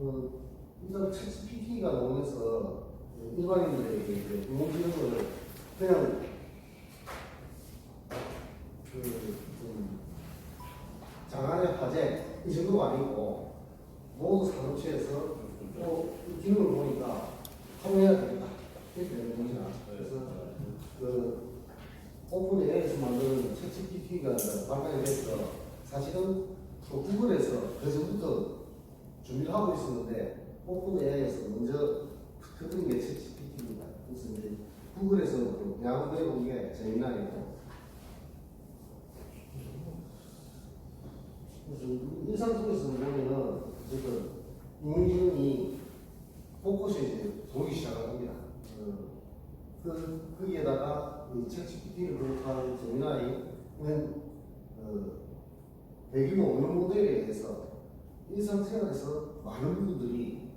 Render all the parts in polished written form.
일단 챗GPT가 나오면서 일반인들에게 인공지능을 그냥 장안의 화제 이 정도가 아니고 모든 산업체에서 이 기능을 보니까 활용해야 되겠다 이렇게 되는 겁니다. 그래서 오픈 AI에서 만드는 챗GPT가 발간이 돼서 사실은 구글에서 그전부터 준비를 하고 있었는데 오픈 AI에서 먼저 터뜨린 게 챗GPT입니다. 그래서 이제 구글에서 야구해본 게 재미나이고 일상 속에서 보면은 지금 인공지능이 포커스에 이제 보기 시작합니다. 거기에다가 챗GPT를 비롯한 제미나이는 대규모 언어 모델에 의해서 일상생활에서 많은 부분들이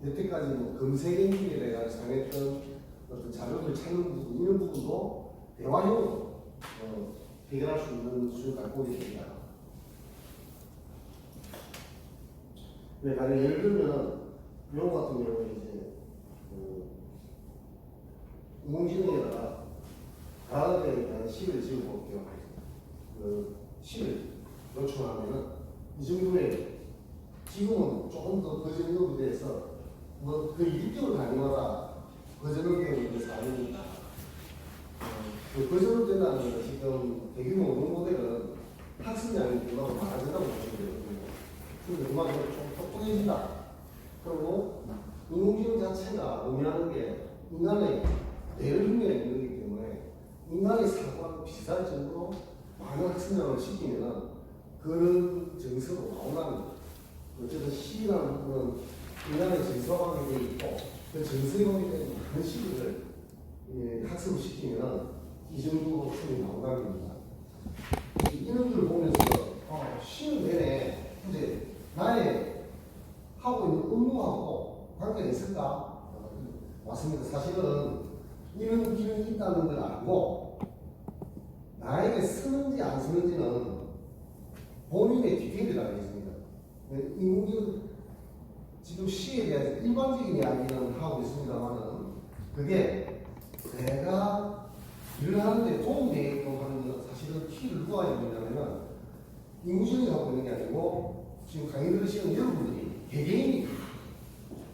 여태까지 검색 엔진에 대한 사용했던 어떤 자료를 찾는 부분 이런 부분도 대화형으로 해결할 수 있는 수준을 갖고 있습니다. 네, 가령 예를 들면 이런 것 같은 경우는 이제 인공지능에다가 가을에 대한 시를 지어볼게요. 시를 요청하면은 이 정도의 지금은 조금 더 버전업에 대해서 그 1개월 단위마다 버전업 되고 있는 사례입니다. 그 버전업 된다는 것은 지금 대규모 언어 모델은 학습량이 그만큼 많아진다고 보시면 되거든요. 근데 그만큼 좀 똑똑해진다. 그리고 인공지능 자체가 의미하는 게 인간의 뇌를 흉내내 있는 거기 때문에 인간의 사고하고 비슷할 정도로 많은 학습량을 시키면은 그런 정서로 나오는 어쨌든 시라는 부분은 인간의 정서와 관계되어 있고 그 정서에 관계되는 많은 시를 학습을 시키면은 이 정도로 충분히 나온다는 겁니다. 이런 걸 보면서 시는 되네. 근데 나의 하고 있는 업무하고 관계가 있을까? 맞습니다. 사실은 이런 기능이 있다는 걸 알고 나에게 쓰는지 안 쓰는지는 본인의 디테일이라고 있습니다. 인공지능 지금 시에 대해서 일반적인 이야기는 하고 있습니다만은 그게 내가 일을 하는데 도움이 되게끔 하는 건 사실은 키를 누가 해야 되냐면은 인공지능이 갖고 있는 게 아니고 지금 강의 들으시는 여러분들이 개개인이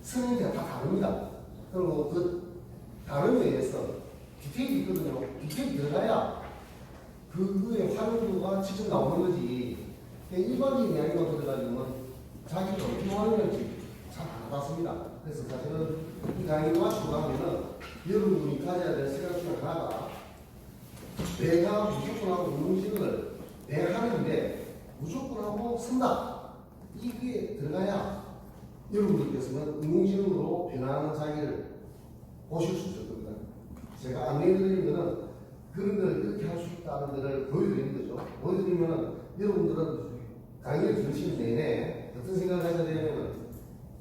성향이 다 다릅니다. 그리고 그 다름에 의해서 디테일이 있거든요. 디테일이 들어가야 그의 활용도가 직접 나오는 거지. 일반적인 이야기만 들어가지고는 자기가 어떻게 활용할지 잘 안 받습니다. 그래서 사실은 이 강의를 마치고 나면은 여러분이 가져야 될 생각 중에 하나가 내가 무조건 하고 인공지능을 내가 하는데 무조건 하고 쓴다. 이게 들어가야 여러분들께서는 인공지능으로 변화하는 자기를 보실 수 있을 겁니다. 제가 안내해드리는 거는 그런 걸 이렇게 할 수 있다는 것을 보여드리는 거죠. 보여드리면 여러분들은 강의를 들으시는 내내 어떤 생각을 하셔야 되냐면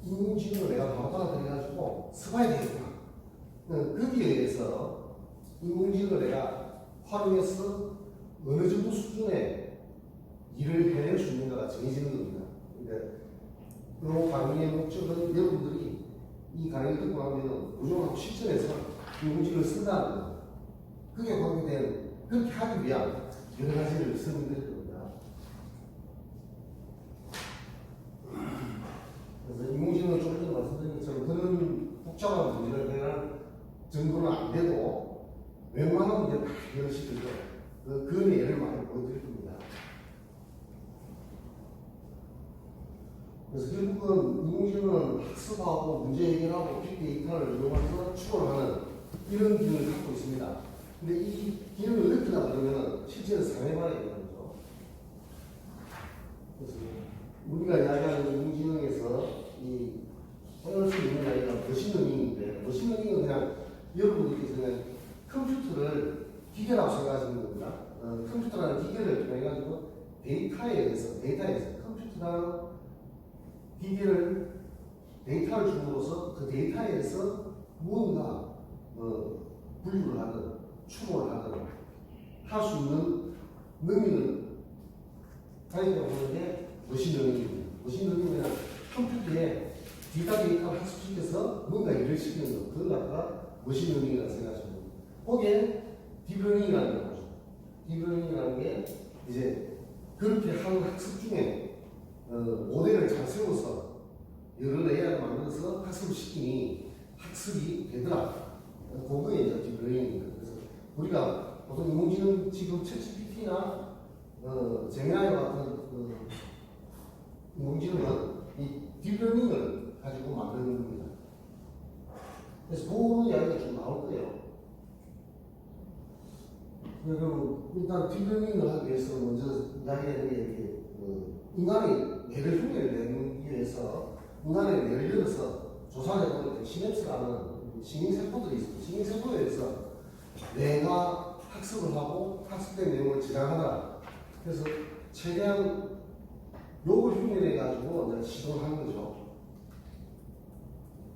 인공지능을 내가 바로 따라들여가지고 써봐야 되겠구나. 거기에 의해서 인공지능을 내가 활용해서 어느 정도 수준의 일을 해낼 수 있는가가 정해지는 겁니다. 그러니까 그 강의의 목적은 여러분들이 이 강의를 듣고 나면 무조건 실전에서 인공지능을 쓴다는 겁니다. 그게 관계된 그렇게 하기 위한 여러 가지를 설명드릴 겁니다. 그래서 인공지능은 좀 전에 말씀드린 것처럼 그런 복잡한 문제를 해결할 정도는 안 돼도 웬만한 문제는 다 해결시키죠. 그런 예를 많이 보여드릴 겁니다. 그래서 결국은 인공지능은 학습하고 문제 해결하고 빅데이터를 이용해서 추론하는 이런 기능을 갖고 있습니다. 근데 이 기능을 넓히다 그러면 실제로 상해봐야 되는 거죠. 그래서 우리가 이야기하는 인공지능에서 이 해낼 수 있는 이야기가 머신러닝인데 머신러닝은 그냥 여러분들께서 그냥 컴퓨터를 기계라고 생각하시는 겁니다. 컴퓨터라는 기계를 통해가지고 데이터에서 컴퓨터라는 기계를 데이터를 줌으로써 그 데이터에서 무언가 분류를 하든 추론을 하든 할 수 있는 능력을 가지려고 하는 게 머신러닝입니다. 머신러닝은 컴퓨터에 데이터 데이터를 학습시켜서 뭔가 일을 시키는 거, 그걸 갖다가 머신러닝이라고 생각하시면 됩니다. 거기에 딥러닝이라는 거죠. 딥러닝이라는 게 이제 그렇게 하는 학습 중에 모델을 잘 세워서 여러 레이어를 만들어서 학습을 시키니 학습이 되더라. 그거에 이제 딥러닝입니다. 그래서 우리가 보통 인공지능 지금 챗GPT나 제미나이 같은 인공지능은 이 딥러닝을 가지고 만드는 겁니다. 그래서 그런 이야기가 좀 나올 거예요. 그럼 일단 딥러닝을 하기 위해서 먼저 이야기하는 게 인간의 뇌를 흉내를 내기 위해서 인간의 뇌를 열어서 조사해보면 시냅스라는 신경세포들이 있습니다. 신경세포에 의해서 뇌가 학습을 하고 학습된 내용을 저장하라. 그래서 최대한 요걸 흉내내 가지고 이제 시도를 하는 거죠.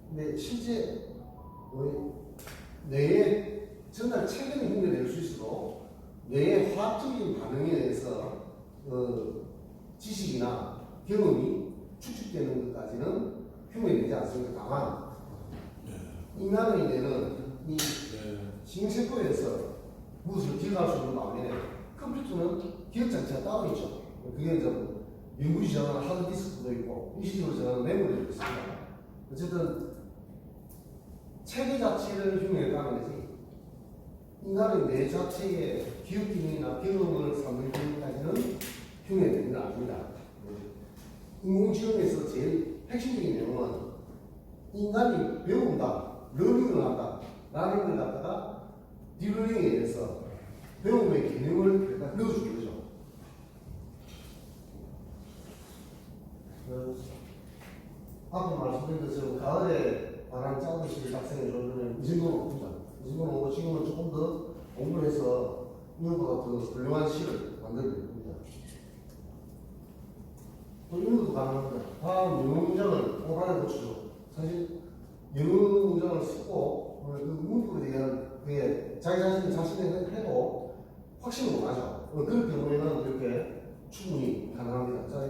근데 실제 뇌에 정말 최근에 흉내낼 수 있어도 뇌의 화학적인 반응에 의해서 지식이나 경험이 추측되는 것까지는 흉내내지 않습니다. 다만 인간의 뇌는 이 신경세포에서 무엇을 기억할 수 있는 반면에 컴퓨터는 기억 장치가 따로 있죠. 그게 이제 연구시 전환 하드디스크도 있고 일시적으로 전환 메모리도 있습니다. 어쨌든 체계 자체를 흉내낸다는 거지 인간의 뇌 자체의 기억 기능이나 경험을 삼는 기능까지는 흉내내는 건 아닙니다. 인공지능에서 제일 핵심적인 내용은 인간이 배운다, 러닝을 한다 라는 걸 갖다가 딥러닝에 의해서 배움의 개념을 넣어주는 거죠. 앞서 말씀드린 것처럼 가을에 관한 짜오시를 작성해 주면 이 정도는 없습니다. 이 정도는 오고 지금은 조금 더 공부를 해서 이거보다 더 훌륭한 시를 만들게 됩니다. 또 이런 것도 가능합니다. 다음 영어 문장을 오란에 붙이죠. 사실 영어 문장을 쓰고 그 문법에 대한 그게 자기 자신의 해도 확신을 못 하죠. 그럴 경우에는 이렇게 충분히 가능합니다. 자,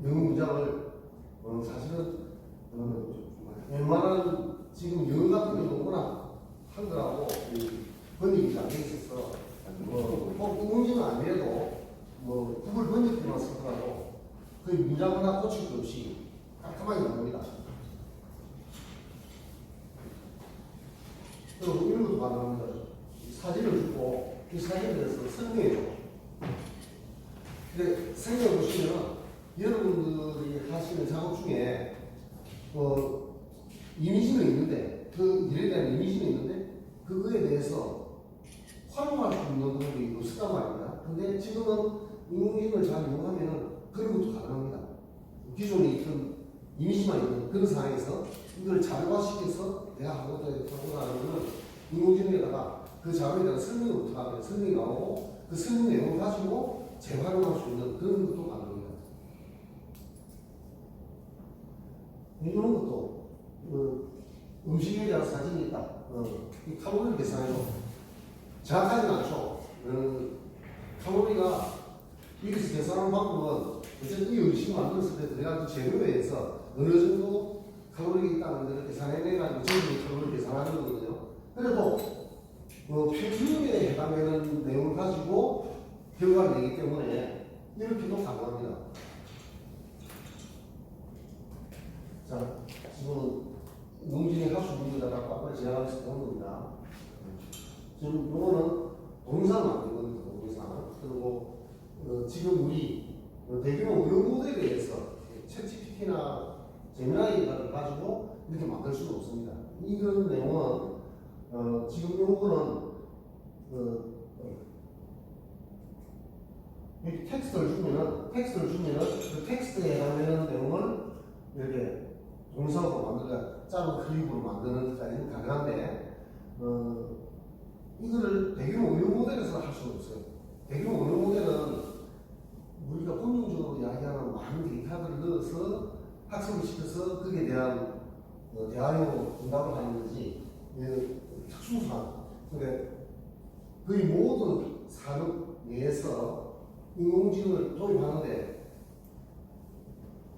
영어 문장을 사실은 웬만한 지금 영어 같은 경우나 한글하고 번역이 잘 돼 있어서 꼭 인공지능 아니래도 구글 번역기만 쓰더라도 그 문장 하나 고칠 것 없이 깔끔하게 나옵니다. 그리고 이런 것도 가능합니다. 사진을 주고 이 사진에 대해서 설명해줘. 근데 생각해 보시면 여러분들이 하시는 작업 중에 이미지는 있는데 그 일에 대한 이미지는 있는데 그거에 대해서 활용할 수 있는 부분이 없었단 말입니다. 근데 지금은 인공지능을 잘 이용하면 그런 것도 가능합니다. 기존에 있던 이미지만 있는 그런 상황에서 이걸 자료화시켜서 내가 하고자 하는 것은 인공지능에다가 그 자료에 대한 설명을 어떻게 하면 설명이 나오고 그 설명 내용을 가지고 재활용할 수 있는 그런 것도 가능합니다. 이런 것도 음식에 대한 사진이 있다. 이 칼로리를 계산해서 정확하지는 않죠. 칼로리가 여기서 계산하는 방법은 어쨌든 이 음식을 만들었을 때 들어간 재료에 의해서 어느 정도 칼로리가 있다는 것을 계산해내가지고 전부 칼로리를 계산하는 거거든요. 그래도 표준에 해당되는 내용을 가지고 결과를 내기 때문에 이렇게도 가능합니다. 자, 지금 인공지능 학습 문제가 앞으로 진행하면서 온 겁니다. 지금 이거는 동영상 만든 겁니다. 동영상. 그리고 지금 우리 대규모 의료 모델에 의해서 챗GPT나 제미나이를 가지고 이렇게 만들 수는 없습니다. 이런 내용은 지금 요거는 이렇게 텍스트를 주면은 그 텍스트에 해당되는 내용을 이렇게 동영상으로 만들어 짧은 클립으로 만드는 것까지는 가능한데 이거를 대규모 의료 모델에서 할 수는 없어요. 대규모 의료 모델은 우리가 본능적으로 이야기하는 많은 데이터들을 넣어서 학습을 시켜서 거기에 대한 대화용으로 응답을 하는 거지 특수상 근데 거의 모든 산업 내에서 인공지능을 도입하는데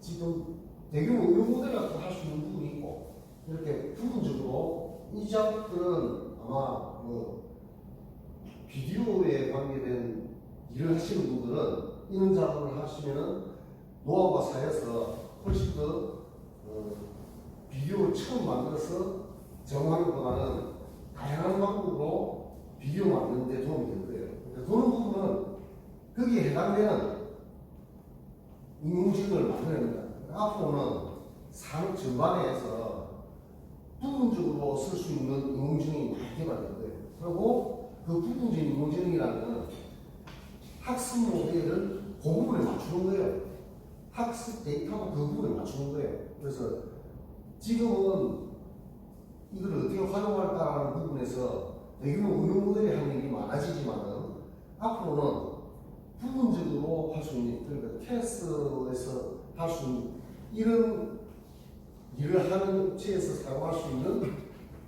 지금 대규모 의료 모델 같은 거 할 수 있는 부분이 있고, 이렇게 부분적으로 이 작업들은 아마 비디오에 관계된 일을 하시는 분들은 이런 작업을 하시면은 노하우가 쌓여서 훨씬 더 비디오를 처음 만들어서 제공하는 것보다는 다양한 방법으로 비디오 만드는 데 도움이 될 거예요. 그러니까 그런 부분은 거기에 해당되는 인공지능을 만들어냅니다. 앞으로는 산업 전반에서 부분적으로 쓸 수 있는 인공지능이 많이 개발될 거예요. 그리고 그 부분적인 인공지능이라는 건 학습 모델을 그 부분에 맞추는 거예요. 학습 데이터가 그 부분에 맞추는 거예요. 그래서 지금은 이걸 어떻게 활용할까라는 부분에서 대규모 응용 모델이 하는 일이 많아지지만은 앞으로는 부분적으로 할 수 있는, 그러니까 캐스에서 할 수 있는 이런 일을 하는 업체에서 사용할 수 있는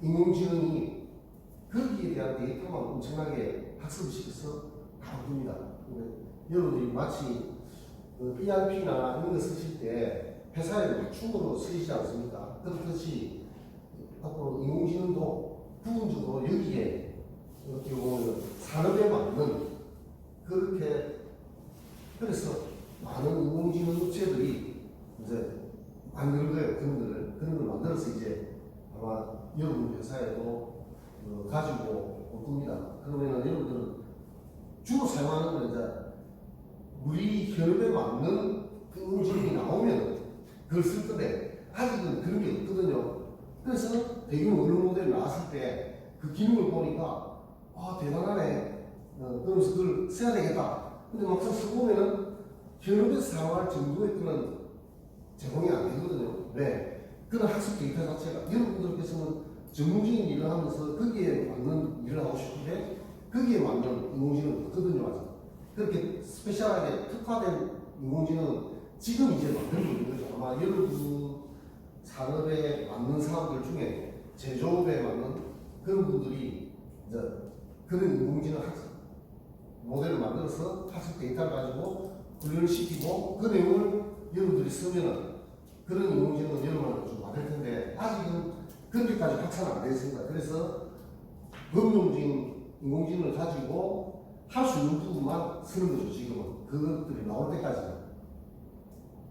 인공지능이 거기에 대한 데이터만 엄청나게 학습을 시켜서 나옵니다. 여러분들이 마치 ERP나 이런 거 쓰실 때 회사에 맞춤으로 쓰이지 않습니까? 그렇듯이 앞으로 인공지능도 부분적으로 여기에 어떻게 보면 산업에 맞는 그렇게 그래서 많은 인공지능 업체들이 이제 만드는 거예요. 그런 걸 만들어서 이제 아마 여러분 회사에도 가지고 올 겁니다. 그러면 여러분들은 주로 사용하는 건 이제 우리 현업에 맞는 인공지능이 나오면 그걸 쓸 건데 아직은 그런 게 없거든요. 그래서 대규모 언어 모델이 나왔을 때 그 기능을 보니까 아 대단하네. 그러면서 그걸 써야 되겠다. 근데 막상 써보면은 현업에서 사용할 정도의 그런 제공이 안 되거든요. 네. 그런 학습 데이터 자체가 여러분들께서는 전문적인 일을 하면서 거기에 맞는 일을 하고 싶은데 거기에 맞는 인공지능은 없거든요. 아직. 그렇게 스페셜하게 특화된 인공지능은 지금 이제 만들고 있는 거죠. 아마 여러분 산업에 맞는 사람들 중에 제조업에 맞는 그런 분들이 이제 그런 인공지능 학습 모델을 만들어서 학습 데이터를 가지고 훈련을 시키고 그 내용을 여러분들이 쓰면은 그런 인공지능은 여러분한테 좀 받을 텐데 아직은 그렇게까지 확산은 안 됐습니다. 그래서 범용적인 인공지능을 가지고 할 수 있는 부분만 쓰는 거죠. 지금은 그것들이 나올 때까지는.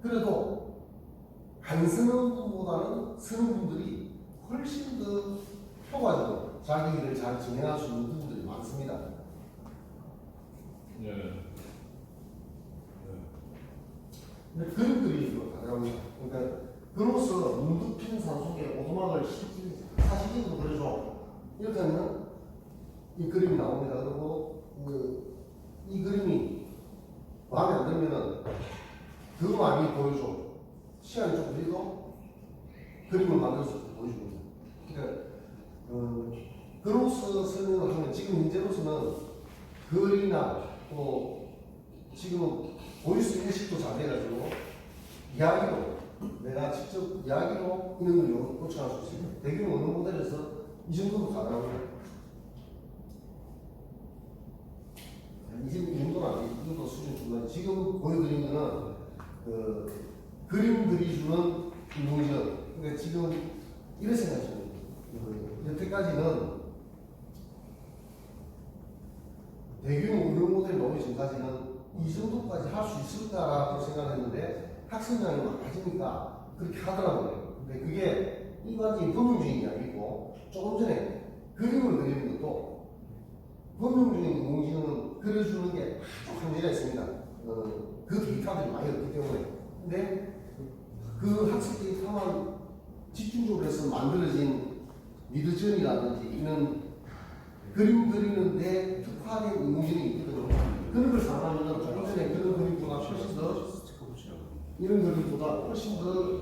그래도 안 쓰는 분보다는 쓰는 분들이 훨씬 더 효과적으로 자기 일을 잘 진행할 수 있는 부분들이 많습니다. 네. 근데 그림 그리기로 가능합니다. 그러니까 그로서 문득핀 산속에 오두막을 사실적으로 그려줘. 이렇게 하면 이 그림이 나옵니다. 그리고 이 그림이 마음에 안 들면은 더 많이 보여줘. 시간이 좀 걸리도 그림을 만들어서 보여줍니다. 그러니까 그로서 설명을 하면 지금 현재로서는 글이나 또 지금은 보이스 인식도 잘 돼가지고 이야기로 내가 직접 이야기로 이런 걸 요청할 수 있습니다. 대규모 언어 모델에서 이 정도도 가능합니다. 이 정도는 아니고 이 정도 수준 중간. 지금 보여드린 거는 그림 그리주는 인공지능. 그러니까 지금 이런 생각이죠. 여태까지는 대규모 언어 모델 나오기 전까지는 이 정도까지 할 수 있을까라고 생각했는데 학생량이 많아지니까 그렇게 하더라고요. 근데 그게 일반적인 범용적인 이야기고 조금 전에 그림을 그리는 것도 범용적인 인공지능은 그려주는 게 아주 한계가 있습니다. 그 데이터들이 많이 없기 때문에. 근데 그 학습 데이터만 집중적으로 해서 만들어진 미드전이라든지 이런 그림 그리는데 특화된 인공지능이 있거든요. 그런 걸 사용하면 조금 전에 그런 그림보다 훨씬 더 이런 그림보다 훨씬 더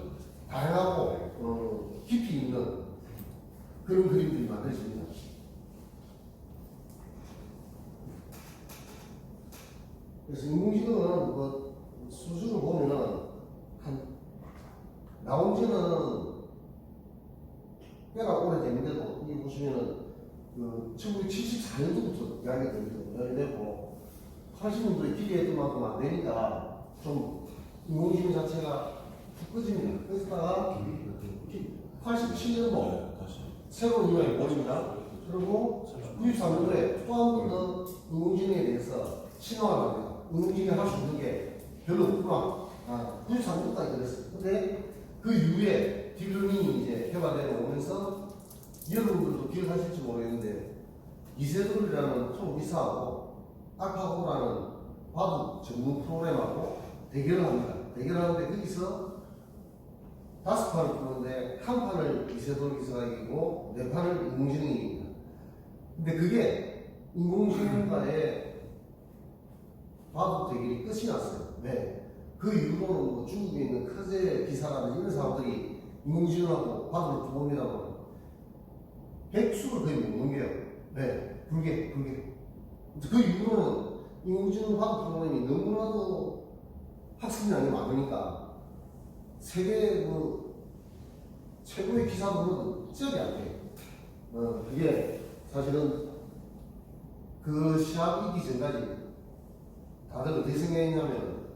다양하고 깊이 있는 그런 그림들이 만들어집니다. 그래서 인공지능은 수준을 보면은 나온 지는 꽤나 오래됐는데도 여기 보시면은 1974년도부터 이야기가 되고 80년도에 기대했던 만큼 안 되니까 좀 인공지능 자체가 툭 꺼집니다. 그러다가 87년도 다시. 새로운 이론이 보입니다. 그리고 93년도에 또 한 번 더 인공지능에 대해서 신화를 합니다. 인공지능이 할 수 있는 게 별로 없구나. 93년도까지 그랬어요. 근데 그 이후에 딥러닝이 이제 개발되어 오면서 여러분들도 기억하실지 모르겠는데 이세돌이라는 프로기사하고 알파고라는 바둑 전문 프로그램하고 대결을 합니다. 대결하는데 거기서 5판을 푸는데 한 판을 이세돌 기사가 이기고 4판을 인공지능이 이깁니다. 근데 그게 인공지능과의 바둑 대결이 끝이 났어요. 네. 그 이후로는 뭐 중국에 있는 커제 기사라든지 이런 사람들이 인공지능하고 바둑을 두봅니다만 백수를 거의 못 넘겨요. 네. 불게. 그 이후로는 인공지능 바둑 프로그램이 너무나도 학습량이 많으니까 세계 그 최고의 기사들은 cep이 안 돼요. 그게 사실은 그 시합 이기 전까지 다들 어떻게 생각했냐면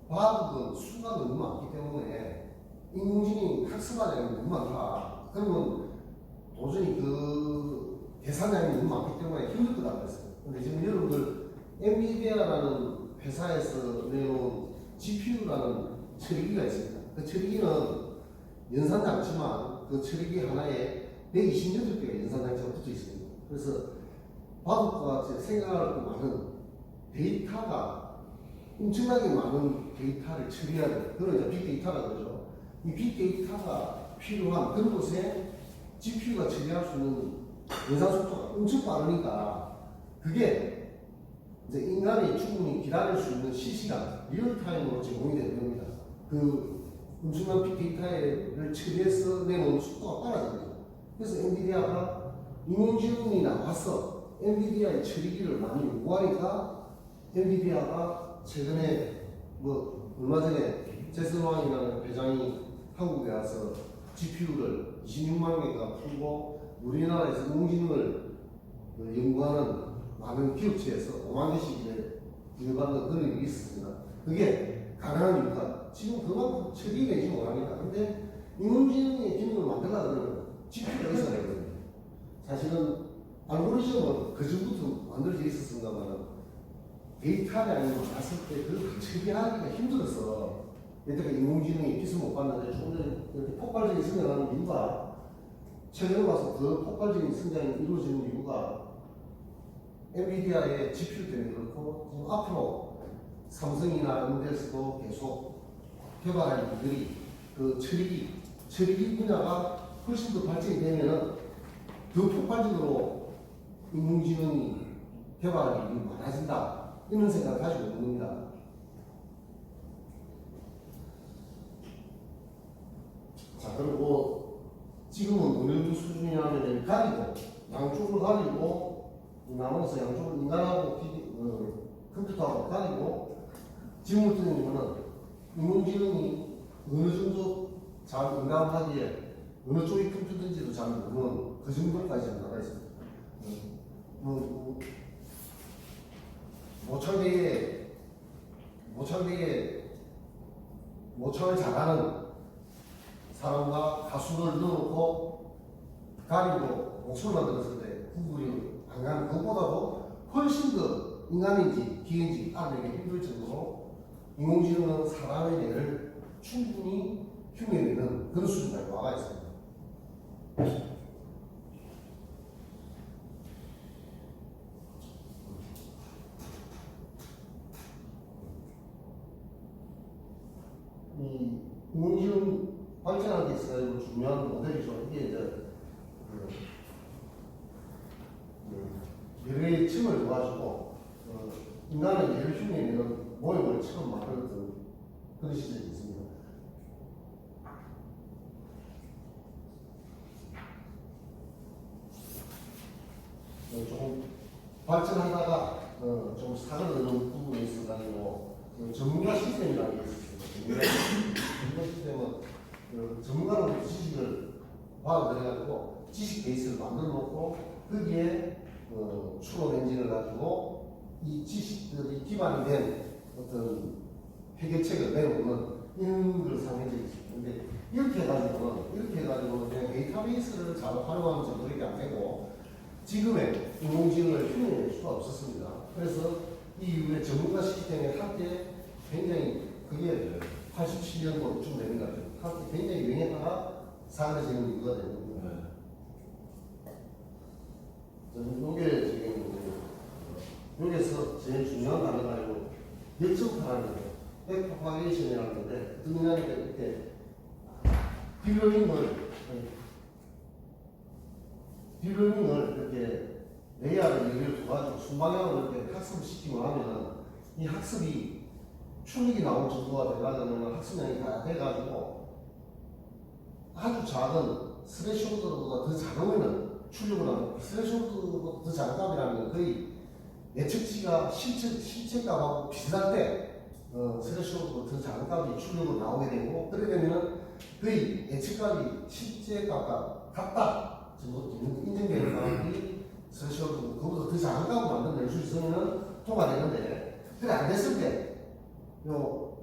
바둑은 수가 너무 많기 때문에 인공지능이 학습하려면 너무 많다. 그러면 도저히 그 계산량이 너무 많기 때문에 힘들 거다 그랬어요. 근데 지금 여러분들 엔비디아라는 회사에서 내놓은 GPU라는 처리기가 있습니다. 그 처리기는 연산장치만 그 처리기 하나에 128개가 연산장치가 붙어 있습니다. 그래서 바둑과 생각할 그 많은 데이터가 엄청나게 많은 데이터를 처리해야 돼요. 그걸 이제 빅데이터라 그러죠. 이 빅데이터가 필요한 그런 곳에 GPU가 처리할 수 있는 연산 속도가 엄청 빠르니까 그게 이제 인간이 충분히 기다릴 수 있는 실시간, 리얼타임으로 제공이 되는 겁니다. 그 엄청난 빅데이터를 처리해서 내놓은 속도가 빨라집니다. 그래서 엔비디아가 인공지능이 나와서 엔비디아의 처리기를 많이 요구하니까 엔비디아가 최근에 뭐 얼마 전에 제슨왕이라는 회장이 한국에 와서 GPU를 26만 개가 풀고 우리나라에서 인공지능을 연구하는 많은 기업체에서 5만 개씩 일반적으로 그런 일이 있었습니다. 그게 가능한 이유가 지금 그만큼 처리되지 못합니다. 근데 인공지능의 기능을 만들려고 그러면 GPU가 있어야 되거든요. 사실은 알고리즘은 그 전부터 만들어져 있었습니다만 데이터량이 많았을 때 그걸 처리하기가 힘들어서 여태까 인공지능이 빛을 못 봤는데 조금 전에 이렇게 폭발적인 성장하는 이유가 최근에 와서 그 폭발적인 성장이 이루어지는 이유가 엔비디아의 GPU 때문에 그렇고 지금 앞으로 삼성이나 인텔에서도 계속 개발할 일들이 그 처리기 분야가 훨씬 더 발전이 되면은 더 폭발적으로 인공지능이 개발할 일이 많아진다. 이런 생각을 가지고 있는 겁니다. 자, 그리고 지금은 어느 정도 수준이냐면 가리고, 양쪽을 가리고, 나머지 양쪽을 인간하고 컴퓨터하고 가리고, 질문을 드리면은 인공지능이 어느 정도 잘 응답하기에 어느 쪽이 컴퓨터인지도 잘 모르는 그 정도까지 나가 있습니다. 모창을 잘하는 사람과 가수를 넣어놓고 가리고 목소리 만들었을 때 구분이 안 가는 것보다도 훨씬 더 인간인지 기계인지 알아내기 힘들 정도로 인공지능은 사람의 뇌를 충분히 흉내내는 그런 수준까지 와가 있습니다. 이 인공지능 발전하는 데 있어서 중요한 모델이죠. 이게 이제 뇌의 층을 도와주고 인간의 뇌를 흉내내는 모형을 처음 만들었던 그런 시절이 있습니다. 조금 발전하다가 좀 사그러는 부분이 있어가지고 전문가 시스템이라는 게 있었습니다. 전문가 시스템은 전문가로부터 지식을 받아들여가지고 지식 베이스를 만들어 놓고 거기에 추론 엔진을 가지고 이 지식들이 기반이 된 어떤 해결책을 내놓는 이런 걸 사용한 적이 있어요. 근데 이렇게 해가지고는 그냥 데이터베이스를 잘 활용하면 정도밖에 안 되고 지금의 인공지능을 흉내낼 수가 없었습니다. 그래서 이 이후에 전문가 시스템에 한때 굉장히 그게 87년도쯤 되는 것 같아요. 한때 굉장히 유행했다가 사라지는 이유가 되는 겁니다. 이게 지금 여기서 제일 중요한 단어가 아니고 역전파라는 거예요. 백프로파게이션이라는 건데 어떤 의미냐면 이렇게 딜러닝을 이렇게 레이아를 예를 들어가지고 순방향으로 이렇게 학습을 시키고 하면 이 학습이 출력이 나올 정도가 돼가지고 학습량이 다 돼가지고 아주 작은 스레시홀드보다 더 작으면은 출력을 하는 스레시홀드보다 더 작은 값이라면 거의 예측치가 실제 값하고 비슷할 때 스레시홀드보다 더 작은 값이 출력으로 나오게 되고 그렇게 되면은 거의 예측값이 실제 값과 같다 정도 인정되는 값이 스레시홀드 그보다 더 작은 값을 만들어낼 수 있으면 통과되는데 그래 안 됐을 때 요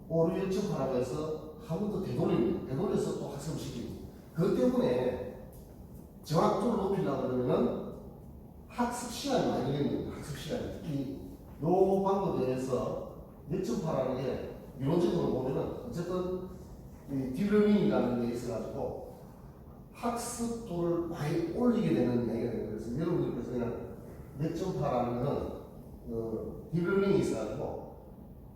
오류 예측하라고 해서 한 번 더 되돌려서 또 학습을 시키고 그것 때문에 정확도를 높이려고 그러면은 학습 시간이 많이 걸립니다. 학습 시간이 요 방법에 대해서 역전파라는 게 이론적으로 보면은 어쨌든 이 딜러닝이라는 게 있어가지고 학습도를 많이 올리게 되는 얘기가 되는 거예요. 그래서 여러분들께서 그냥 역전파라는 거는 딜러닝이 있어가지고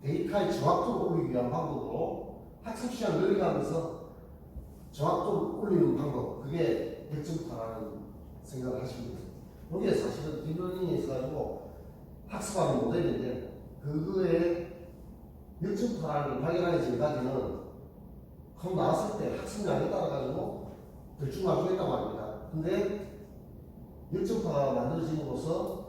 데이터의 정확도를 올리기 위한 방법으로 학습 시간을 늘려가면서 정확도를 올리는 방법 그게 역전파라는 생각을 하시면 돼요. 이게 사실은 딥러닝에 있어가지고 학습하는 모델인데 그거에 역전파를 발견하기 전까지는 그럼 나왔을 때 학습량에 따라가지고 대충 맞추겠다고 합니다. 근데 역전파가 만들어짐으로써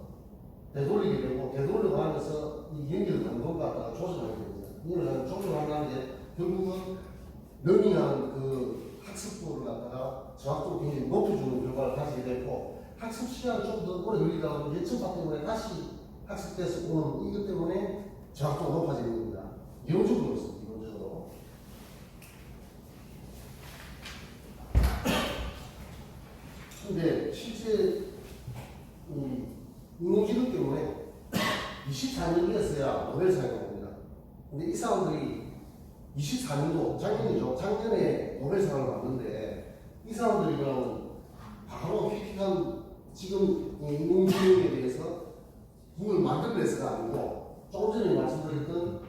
되돌리게 되고 되돌리고 하면서 이 연결 방법 갖다가 조절하게 됩니다. 이걸 조절한다는 게 결국은 러닝하는 그 학습도를 갖다가 정확도를 굉장히 높여주는 결과를 가지게 되고 학습 시간을 좀 더 오래 걸리다 보면 예측파 때문에 다시 학습돼서 오는 이것 때문에 정확도가 높아지는 겁니다. 이론적으로 그렇습니다. 이론적으로. 근데 실제 인공지능 때문에 24년이었어야 노벨상이 옵니다. 근데 이 사람들이 24년도 작년이죠. 작년에 노벨상을 받는데 이 사람들이 그냥 바로 획기한 지금 인공지능에 대해서 그걸 만들어내서가 아니고 조금 전에 말씀드렸던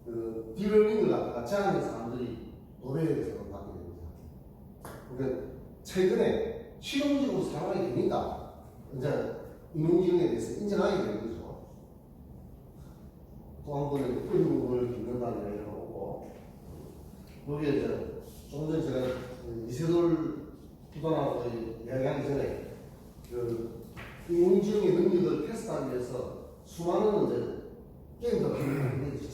그 딥러닝을 갖다가 제안한 사람들이 노벨상을 받게 됩니다. 그러니까 최근에 실용적으로 사용하게 되니까 이제 인공지능에 대해서 인정하게 되는 거죠. 또 한 번은 의무를 겪는다는 얘기를 하고 여기에 이제 조금 전에 제가 이세돌 부단하고 이야기하기 전에 그 인공지능의 능력을 테스트하기 위해서 수많은 이제 게임들을 합니다.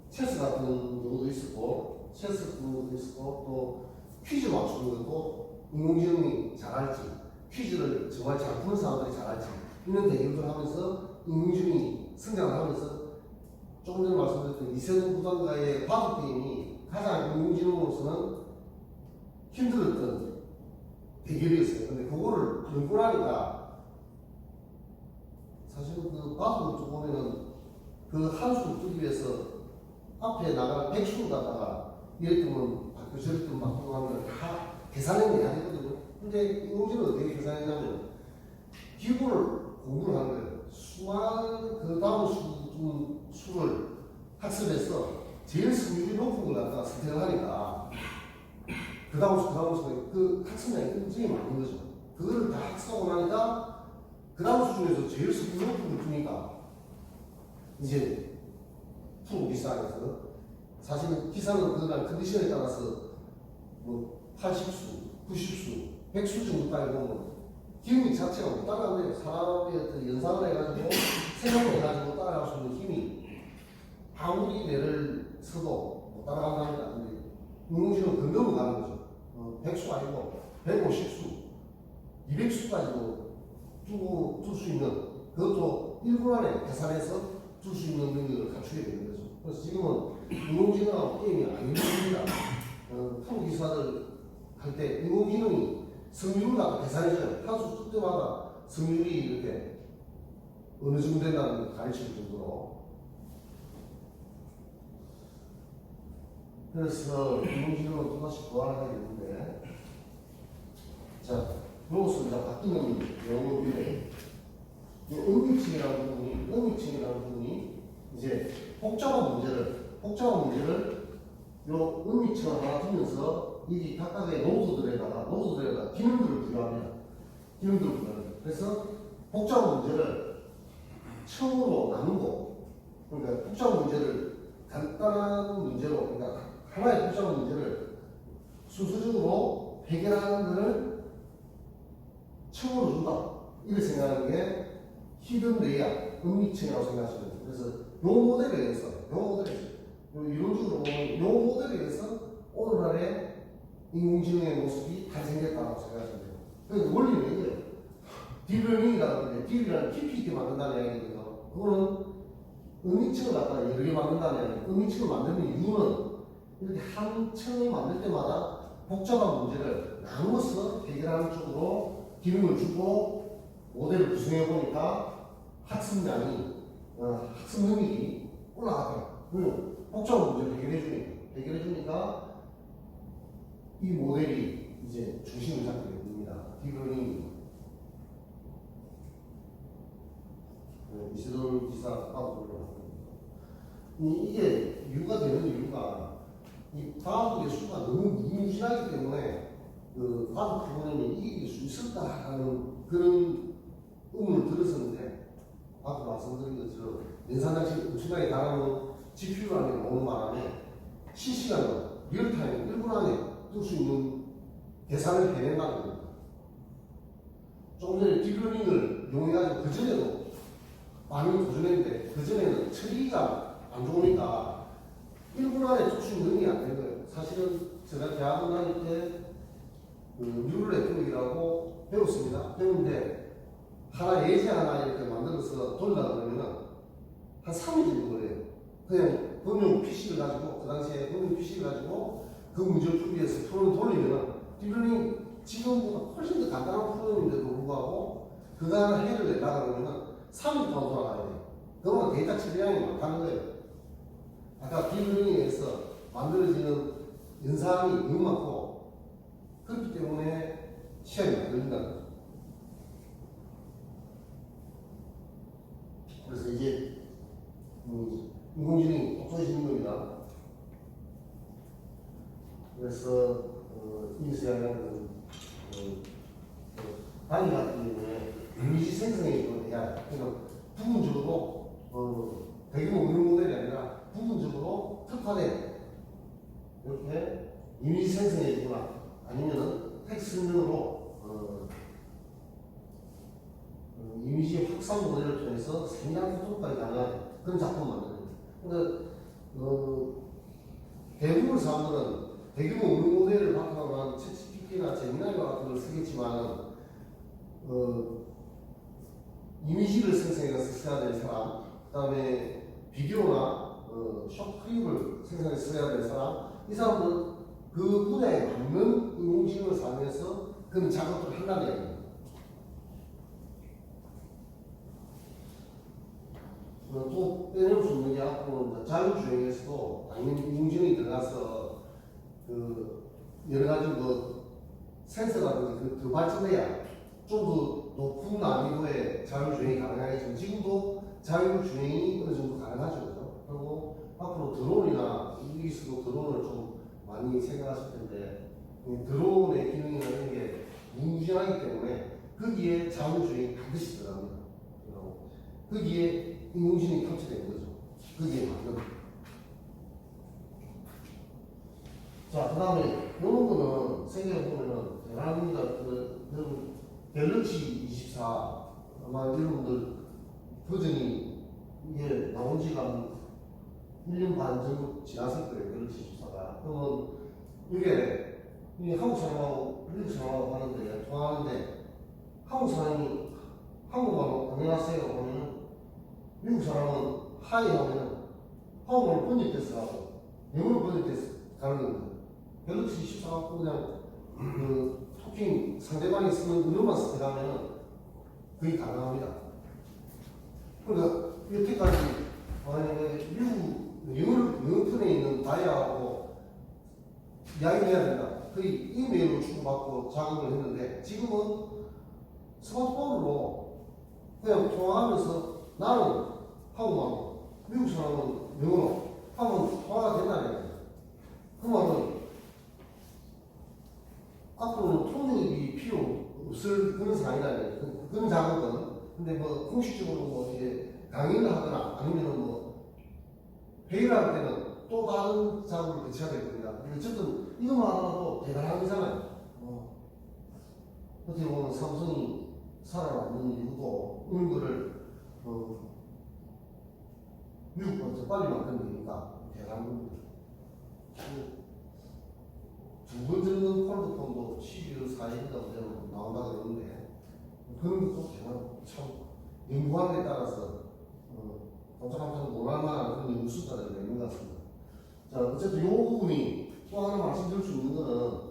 체스 같은 경우도 있었고 체스도 있었고 또 퀴즈 맞추는 것도 인공지능이 잘할지 퀴즈를 정말 잘 푸는 사람들이 잘할지 이런 대결을 하면서 인공지능이 성장을 하면서 조금 전에 말씀드렸던 이세돌 부단과의 바둑 게임이 가장 인공지능으로서는 힘들었던 대결이었어요. 근데 그거를 연구를 하니까 사실은 그 바둑을 보면은 그 한 수를 뜨기 위해서 앞에 나가는 백수를 갖다가 이랬더면 바뀌고 저랬더면 바뀌고 하면 다 계산해내야 되거든요. 근데 인공지능은 어떻게 계산했냐면 기본을 공부를 하는 거예요. 수많은 그 다음 수를 학습해서 제일 승률이 높은 걸 갖다가 선택을 하니까 그 다음 수, 그 학습량이 굉장히 많은 거죠. 그거를 다 학습하고 나니까 그 다음 수 중에서 제일 승률 높은 걸 주니까 이제 풀고 기사에서 사실은 기사는 그날 컨디션에 따라서 뭐 80수, 90수, 100수 정도까지 보면 기운이 자체가 못 따라가는데 사람의 어떤 연상을 해가지고 생각을 해가지고 따라갈 수 있는 힘이 아무리 뇌를 써도 못 따라간다는 건데 인공지능은 그 넘어가는 거죠. 100수 아니고 150수, 200수까지도 둘 수 있는 그것도 1분 안에 계산해서 둘 수 있는 능력을 갖추게 되는 거죠. 그래서 지금은 인공지능하고 게임이 아닙니다. 프로기사들 할 때 인공지능이 승률을 갖다 계산해줘요. 한수 쓸 때마다 승률이 이렇게 어느 정도 된다는 걸 가르칠 정도로. 그래서 인공지능은 또다시 보완하게 되는데, 자, 이것을 이제 바뀌는 영역인데, 이 음미층이라는 부분이 이제 복잡한 문제를 요 음미층을 하나 두면서 이 각각의 노드들에다가 기능들을 부여합니다. 그래서 복잡한 문제를 층으로 나누고, 그러니까 복잡한 문제를 간단한 문제로, 그러니까 하나의 복잡한 문제를 순서적으로 해결하는 것을 층으로 준다. 이렇게 생각하는 게 히든 레이아웃, 음미층이라고 생각하시면 돼요. 그래서 요 모델에 의해서, 이론적으로 보면 요 모델에 의해서 오늘날의 인공지능의 모습이 발생됐다고 생각하시면 돼요. 그러니까 원리는 이거예요. 딥러닝이라는 게, 딥이라는 깊이 있게 만든다는 이야기거든요. 그거는 음미층을 갖다가 여러 개 만든다는 이야기예요. 음미층을 만드는 이유는 이렇게 한 층을 만들 때마다 복잡한 문제를 나누어서 해결하는 쪽으로 기능을 주고 모델을 구성해 보니까 학습량이, 학습 능력이 올라가더라고요. 그리고 복잡한 문제를 해결해 주니까 이 모델이 이제 중심을 잡게 됩니다. 딥러닝. 이세돌 기사 하고 이게 이유가 되는 이유가 이 과학의 수가 너무 무궁무진하기 때문에 그 과학 프로그램이 이길 수 있을까 하는 그런 의문을 들었었는데, 아까 말씀드린 것처럼 연산장치 엄청나게 다가오는 GPU라는 게 나오는 바람에 실시간으로 리얼타임 1분 안에 뜰 수 있는 계산을 해낸다는 겁니다. 조금 전에 딥러닝을 이용해가지고 그전에도 많이 도전했는데 그전에는 처리가 안 좋으니까 1분 안에 뜰 수 있는 능력이 안 된 거예요. 사실은 제가 대학원 다닐 때 뉴럴 네트워크라고 배웠습니다. 배우는데 예제 하나 이렇게 만들어서 돌리다 보면은 한 3일 정도 걸려요. 그냥 범용 PC를 가지고, 그 당시에 범용 PC를 가지고 그 문제를 풀이해서 프로그램 돌리면은 딥러닝 지금보다 훨씬 더 간단한 프로그램인데도 불구하고 그거 하나 해를 내려고 그러면은 3일 동안 돌아가야 돼요. 그러면 데이터 처리량이 많다는 거예요. 아까 딥러닝에 의해서 만들어지는 연산이 너무 많고, 그렇기 때문에 시간이 많이 걸린다는 거죠. 그래서 이제 인공지능이 똑똑해지는 겁니다. 그래서 여기서 이야기하는 단위 같은 경우에 이미지 생성에 해야 돼. 그러니까 부분적으로 대규모 운영 모델이 아니라 부분적으로 특화된 이렇게 이미지 생성해 주거나 아니면은 텍스트 능력으로 이미지 확산 모델을 통해서 생략 소통까지 가능한 그런 작품을 만드는 거예요. 그러니까 대부분 사람들은 대규모 운영 모델을 바탕으로 한 챗GPT나 제미나이와 같은 걸 쓰겠지만 이미지를 생성해서 써야 될 사람, 그 다음에 비디오나 숏 클립을 생성해서 써야 될 사람, 이 사람들은 그 분야에 맞는 인공지능을 사용해서 그런 작업을 한다는 얘기입니다. 또 빼놓을 수 있는 게 앞으로 자율주행에서도 당연히 인공지능이 들어가서 여러 가지 센서라든지 더 발전해야 좀 더 높은 난이도의 자율주행이 가능하겠지만 지금도 자율주행이 어느 정도 가능하죠. 그죠? 그리고 앞으로 드론이나 여기서도 드론을 좀 많이 생각하실 텐데 드론의 기능이나 이런 게 무궁무진하기 때문에 거기에 자율주행이 반드시 들어갑니다. 거기에 인공지능이 탑재된 거죠. 거기에 맞는. 자, 그 다음에 이런 거는 생각해보면은 대단합니다. 여러분 갤럭시 24 아마 여러분들 버전이 이게 나온 지가 한 1년 반 정도 지났을 거예요. 갤럭시 24가. 그러면 이게 한국 사람하고 미국 사람하고 하는데 통화하는데 한국 사람이 한국말로 안녕하세요 하면은 미국 사람은 하이 하면은 화음으로 번역돼서 가고 영어로 번역돼서 가는 겁니다. 갤럭시 14 갖고 그냥 그 토킹 상대방이 쓰는 음료만 선택하면 그게 가능합니다. 그러니까 여태까지 만약에 영어 편에 있는 다이아하고 이야기해야 된다. 거의 이메일로 주고받고 작업을 했는데 지금은 스마트폰으로 그냥 통화하면서 나는 한국말로 미국 사람은 영어로 하면 통화가 된다는 거예요. 그 말은 앞으로는 통역이 필요 없을 그런 상황이라는 거예요. 그런 작업은. 근데 뭐 공식적으로 뭐 이제 강의를 하거나 아니면은 뭐 회의를 할 때는 또 다른 작업을 거쳐야 될 겁니다. 어쨌든 이것만 하더라도 대단한 거잖아요. 어떻게 보면 삼성이 살아남는 이유도 이런 거를 미국보다 더 빨리 만든 거니까 대단한 겁니다. 두 번째는 폴더폰도 12월 4일이라고 나온다 그러는데 그런 것도 참 연구하는 데 따라서 깜짝깜짝 놀랄만한 그런 연구 수단이 있는 것 같습니다. 자, 어쨌든 이 부분이 또 하나 말씀드릴 수 있는 거는